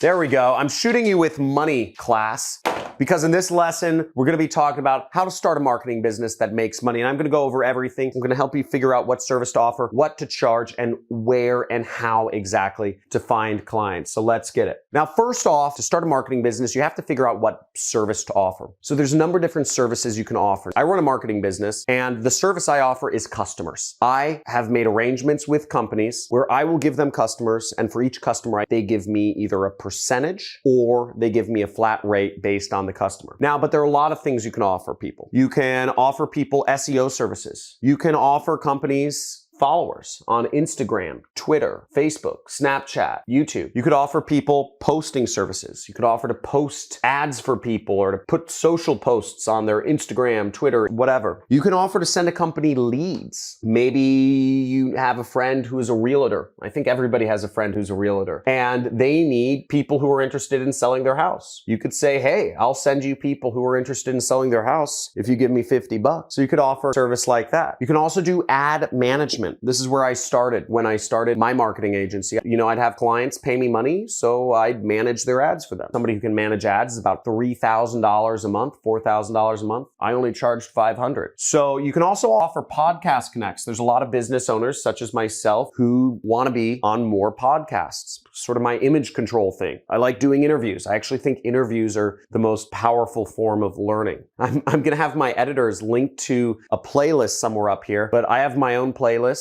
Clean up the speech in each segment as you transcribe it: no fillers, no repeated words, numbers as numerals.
There we go. I'm shooting you with money, class. Because in this lesson, we're going to be talking about how to start a marketing business that makes money. And I'm going to go over everything. I'm going to help you figure out what service to offer, what to charge, and where and how exactly to find clients. So let's get it. Now, first off, to start a marketing business, you have to figure out what service to offer. So there's a number of different services you can offer. I run a marketing business, and the service I offer is customers. I have made arrangements with companies where I will give them customers, and for each customer, they give me either a percentage or they give me a flat rate based on the customer. Now, but there are a lot of things you can offer people. You can offer people SEO services. You can offer companies followers on Instagram, Twitter, Facebook, Snapchat, YouTube. You could offer people posting services. You could offer to post ads for people or to put social posts on their Instagram, Twitter, whatever. You can offer to send a company leads. Maybe you have a friend who is a realtor. I think everybody has a friend who's a realtor, and they need people who are interested in selling their house. You could say, hey, I'll send you people who are interested in selling their house if you give me $50. So you could offer a service like that. You can also do ad management. This is where I started when I started my marketing agency. You know, I'd have clients pay me money, so I'd manage their ads for them. Somebody who can manage ads is about $3,000 a month, $4,000 a month. I only charged $500. So you can also offer podcast connects. There's a lot of business owners such as myself who want to be on more podcasts. Sort of my image control thing. I like doing interviews. I actually think interviews are the most powerful form of learning. I'm going to have my editors link to a playlist somewhere up here, but I have my own playlist.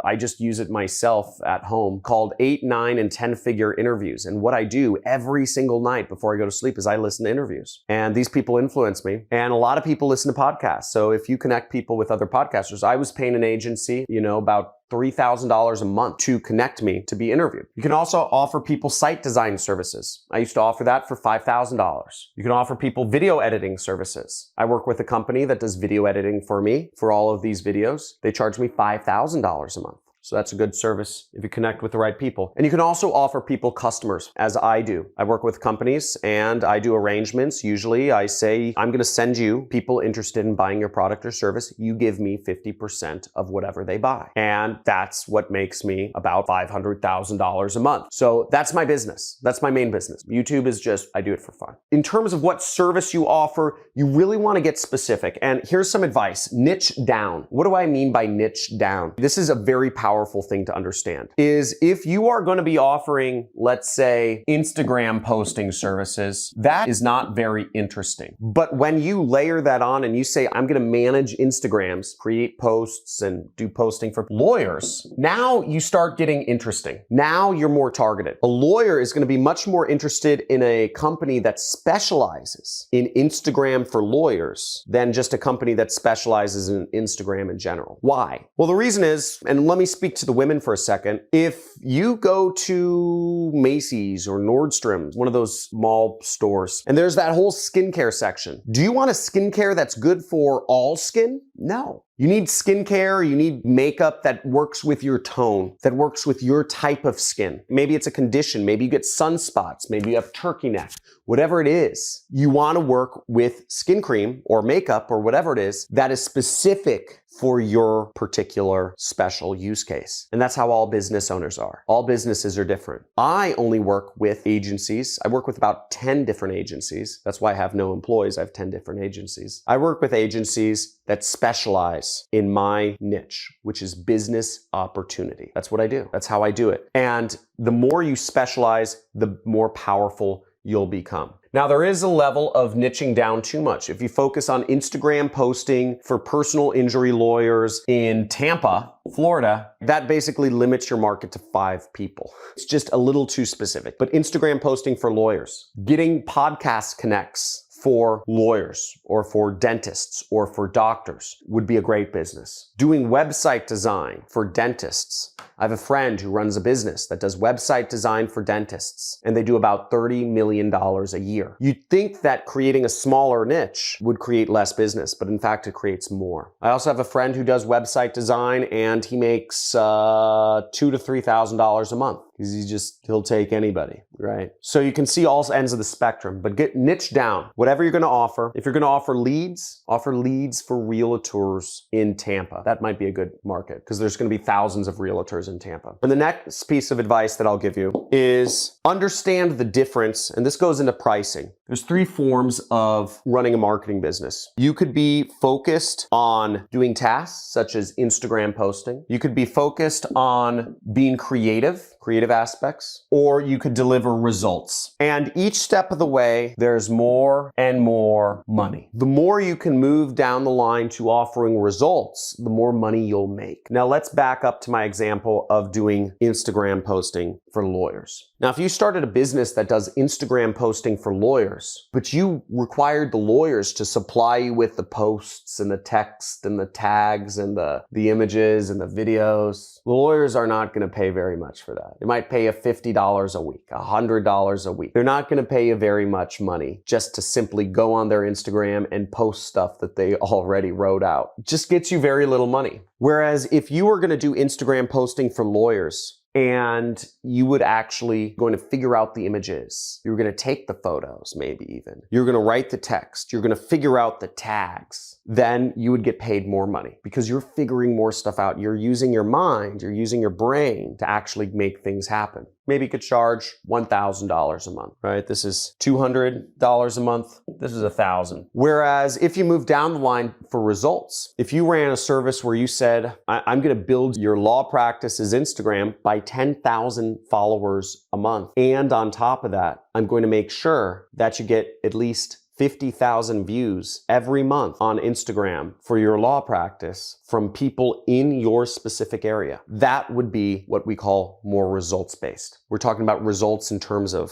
I just use it myself at home called 8, 9, and 10-figure interviews. And what I do every single night before I go to sleep is I listen to interviews. And these people influence me. And a lot of people listen to podcasts. So if you connect people with other podcasters, I was paying an agency, about $3,000 a month to connect me to be interviewed. You can also offer people site design services. I used to offer that for $5,000. You can offer people video editing services. I work with a company that does video editing for me for all of these videos. They charge me $5,000 a month. So that's a good service if you connect with the right people. And you can also offer people customers, as I do. I work with companies and I do arrangements. Usually I say, I'm going to send you people interested in buying your product or service. You give me 50% of whatever they buy. And that's what makes me about $500,000 a month. So that's my business. That's my main business. YouTube is just, I do it for fun. In terms of what service you offer, you really want to get specific. And here's some advice. Niche down. What do I mean by niche down? This is a very powerful thing to understand is if you are going to be offering, let's say, Instagram posting services, that is not very interesting. But when you layer that on and you say, I'm going to manage Instagrams, create posts and do posting for lawyers, now you start getting interesting. Now you're more targeted. A lawyer is going to be much more interested in a company that specializes in Instagram for lawyers than just a company that specializes in Instagram in general. Why? Well, the reason is, and let me speak to the women for a second. If you go to Macy's or Nordstrom's, one of those mall stores, and there's that whole skincare section, do you want a skincare that's good for all skin? No. You need skincare, you need makeup that works with your tone, that works with your type of skin. Maybe it's a condition, maybe you get sunspots, maybe you have turkey neck, whatever it is. You want to work with skin cream or makeup or whatever it is that is specific for your particular special use case. And that's how all business owners are. All businesses are different. I only work with agencies. I work with about 10 different agencies. That's why I have no employees. I have 10 different agencies. I work with agencies that specialize in my niche, which is business opportunity. That's what I do. That's how I do it. And the more you specialize, the more powerful you'll become. Now, there is a level of niching down too much. If you focus on Instagram posting for personal injury lawyers in Tampa, Florida, that basically limits your market to 5 people. It's just a little too specific. But Instagram posting for lawyers, getting podcast connects for lawyers or for dentists or for doctors would be a great business. Doing website design for dentists. I have a friend who runs a business that does website design for dentists, and they do about $30 million a year. You'd think that creating a smaller niche would create less business, but in fact, it creates more. I also have a friend who does website design, and he makes $2,000 to $3,000 a month. because he'll take anybody, right? So you can see all ends of the spectrum, but get niche down. Whatever you're going to offer. If you're going to offer leads for realtors in Tampa. That might be a good market because there's going to be thousands of realtors in Tampa. And the next piece of advice that I'll give you is understand the difference, and this goes into pricing. There's 3 forms of running a marketing business. You could be focused on doing tasks such as Instagram posting. You could be focused on being creative aspects, or you could deliver results. And each step of the way, there's more and more money. The more you can move down the line to offering results, the more money you'll make. Now let's back up to my example of doing Instagram posting for lawyers. Now, if you started a business that does Instagram posting for lawyers, but you required the lawyers to supply you with the posts and the text and the tags and the images and the videos, the lawyers are not going to pay very much for that. They might pay you $50 a week, $100 a week. They're not going to pay you very much money just to simply go on their Instagram and post stuff that they already wrote out. It just gets you very little money. Whereas if you were going to do Instagram posting for lawyers, and you would actually going to figure out the images. You're going to take the photos, maybe even. You're going to write the text. You're going to figure out the tags. Then you would get paid more money because you're figuring more stuff out. You're using your mind. You're using your brain to actually make things happen. Maybe you could charge $1,000 a month, right? This is $200 a month. This is $1,000. Whereas if you move down the line for results, if you ran a service where you said, I'm going to build your law practice's Instagram by 10,000 followers a month. And on top of that, I'm going to make sure that you get at least 50,000 views every month on Instagram for your law practice from people in your specific area. That would be what we call more results-based. We're talking about results in terms of,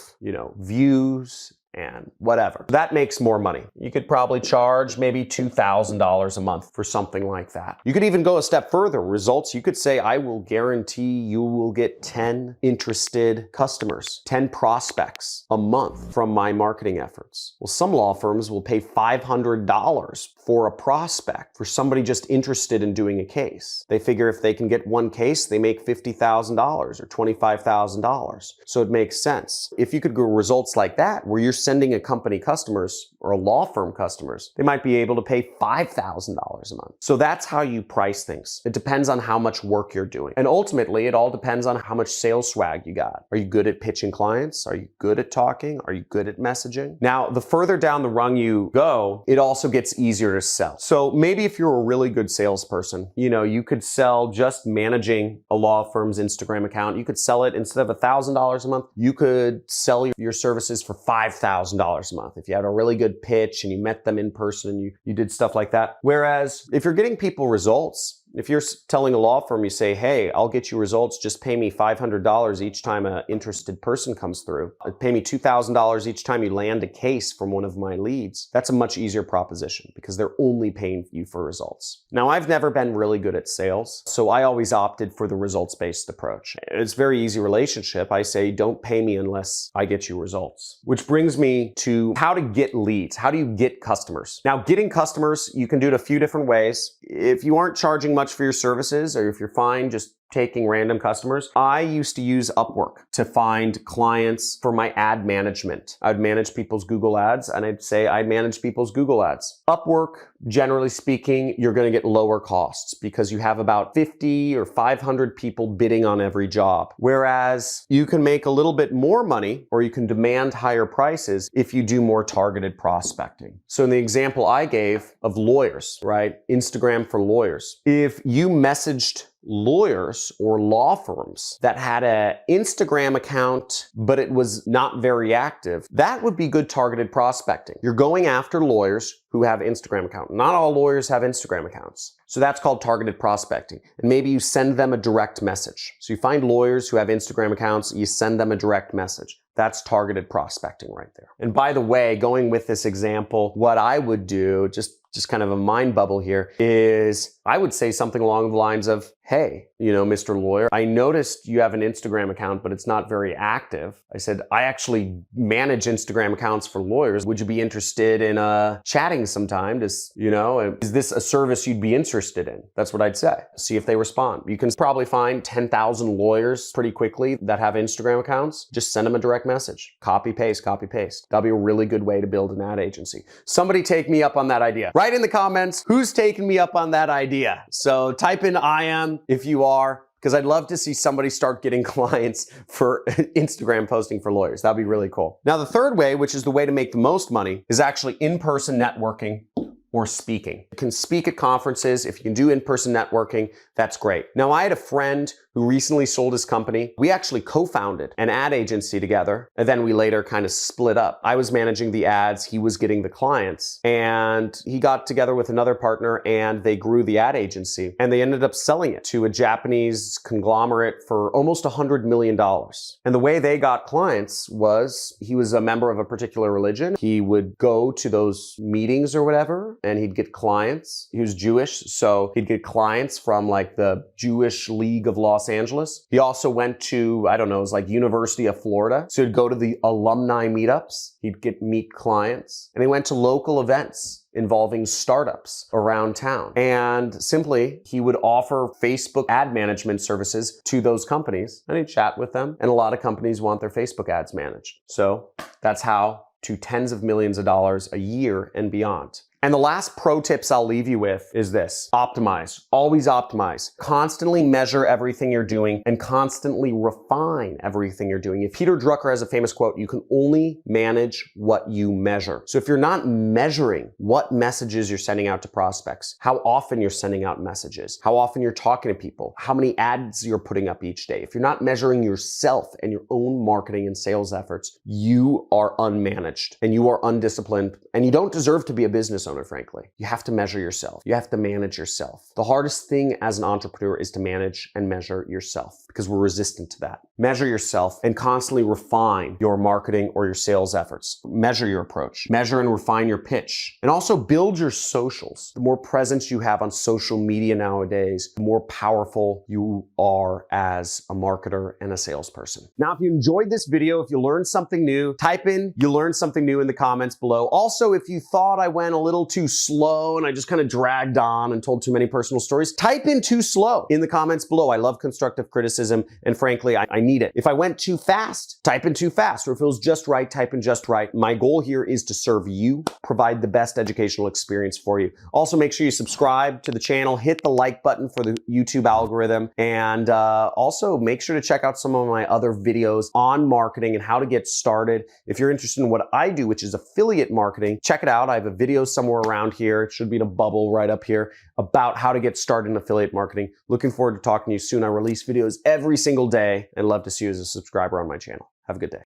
views and whatever. That makes more money. You could probably charge maybe $2,000 a month for something like that. You could even go a step further. Results, you could say, I will guarantee you will get 10 interested customers, 10 prospects a month from my marketing efforts. Well, some law firms will pay $500 for a prospect, for somebody just interested in doing a case. They figure if they can get one case, they make $50,000 or $25,000. So it makes sense. If you could go results like that, where you're sending a company customers or a law firm customers, they might be able to pay $5,000 a month. So that's how you price things. It depends on how much work you're doing. And ultimately, it all depends on how much sales swag you got. Are you good at pitching clients? Are you good at talking? Are you good at messaging? Now, the further down the rung you go, it also gets easier to sell. So maybe if you're a really good salesperson, you could sell just managing a law firm's Instagram account. You could sell it instead of $1,000 a month. You could sell your services for $5,000 a month. If you had a really good pitch and you met them in person and you did stuff like that. Whereas if you're getting people results, if you're telling a law firm, you say, hey, I'll get you results, just pay me $500 each time an interested person comes through. Pay me $2,000 each time you land a case from one of my leads. That's a much easier proposition because they're only paying you for results. Now, I've never been really good at sales, so I always opted for the results-based approach. It's a very easy relationship. I say, don't pay me unless I get you results. Which brings me to how to get leads. How do you get customers? Now, getting customers, you can do it a few different ways. If you aren't charging much for your services, or if you're fine just taking random customers, I used to use Upwork to find clients for my ad management. I'd manage people's Google ads, and I'd say I'd manage people's Google ads. Upwork, generally speaking, you're going to get lower costs because you have about 50 or 500 people bidding on every job. Whereas you can make a little bit more money, or you can demand higher prices if you do more targeted prospecting. So in the example I gave of lawyers, right? Instagram for lawyers. If you messaged lawyers or law firms that had an Instagram account, but it was not very active, that would be good targeted prospecting. You're going after lawyers who have Instagram accounts. Not all lawyers have Instagram accounts. So that's called targeted prospecting. And maybe you send them a direct message. So you find lawyers who have Instagram accounts, you send them a direct message. That's targeted prospecting right there. And by the way, going with this example, what I would do, just kind of a mind bubble here, is I would say something along the lines of, hey, Mr. Lawyer, I noticed you have an Instagram account, but it's not very active. I said, I actually manage Instagram accounts for lawyers. Would you be interested in chatting sometime? Is this a service you'd be interested in? That's what I'd say. See if they respond. You can probably find 10,000 lawyers pretty quickly that have Instagram accounts. Just send them a direct message. Copy, paste, copy, paste. That'll be a really good way to build an ad agency. Somebody take me up on that idea. Write in the comments who's taking me up on that idea. So type in I am if you are, because I'd love to see somebody start getting clients for Instagram posting for lawyers. That'd be really cool. Now, the third way, which is the way to make the most money, is actually in-person networking or speaking. You can speak at conferences. If you can do in-person networking, that's great. Now, I had a friend who recently sold his company. We actually co-founded an ad agency together, and then we later kind of split up. I was managing the ads, he was getting the clients, and he got together with another partner and they grew the ad agency, and they ended up selling it to a Japanese conglomerate for almost $100 million. And the way they got clients was he was a member of a particular religion. He would go to those meetings or whatever, and he'd get clients. He was Jewish, so he'd get clients from like the Jewish League of Los Angeles. He also went to, I don't know, it was like University of Florida. So he'd go to the alumni meetups. He'd meet clients. And he went to local events involving startups around town. And simply, he would offer Facebook ad management services to those companies, and he'd chat with them. And a lot of companies want their Facebook ads managed. So that's how to tens of millions of dollars a year and beyond. And the last pro tips I'll leave you with is this: optimize. Always optimize. Constantly measure everything you're doing and constantly refine everything you're doing. If Peter Drucker has a famous quote, you can only manage what you measure. So if you're not measuring what messages you're sending out to prospects, how often you're sending out messages, how often you're talking to people, how many ads you're putting up each day, if you're not measuring yourself and your own marketing and sales efforts, you are unmanaged and you are undisciplined, and you don't deserve to be a business owner, frankly. You have to measure yourself. You have to manage yourself. The hardest thing as an entrepreneur is to manage and measure yourself, because we're resistant to that. Measure yourself and constantly refine your marketing or your sales efforts. Measure your approach. Measure and refine your pitch. And also build your socials. The more presence you have on social media nowadays, the more powerful you are as a marketer and a salesperson. Now, if you enjoyed this video, if you learned something new, type in "you learned something new" in the comments below. Also, if you thought I went a little too slow and I just kind of dragged on and told too many personal stories, type in "too slow" in the comments below. I love constructive criticism, and frankly, I need it. If I went too fast, type in "too fast," or if it was just right, type in "just right." My goal here is to serve you, provide the best educational experience for you. Also, make sure you subscribe to the channel, hit the like button for the YouTube algorithm, and also make sure to check out some of my other videos on marketing and how to get started. If you're interested in what I do, which is affiliate marketing, check it out. I have a video somewhere around here. It should be in a bubble right up here about how to get started in affiliate marketing. Looking forward to talking to you soon. I release videos every single day and love to see you as a subscriber on my channel. Have a good day.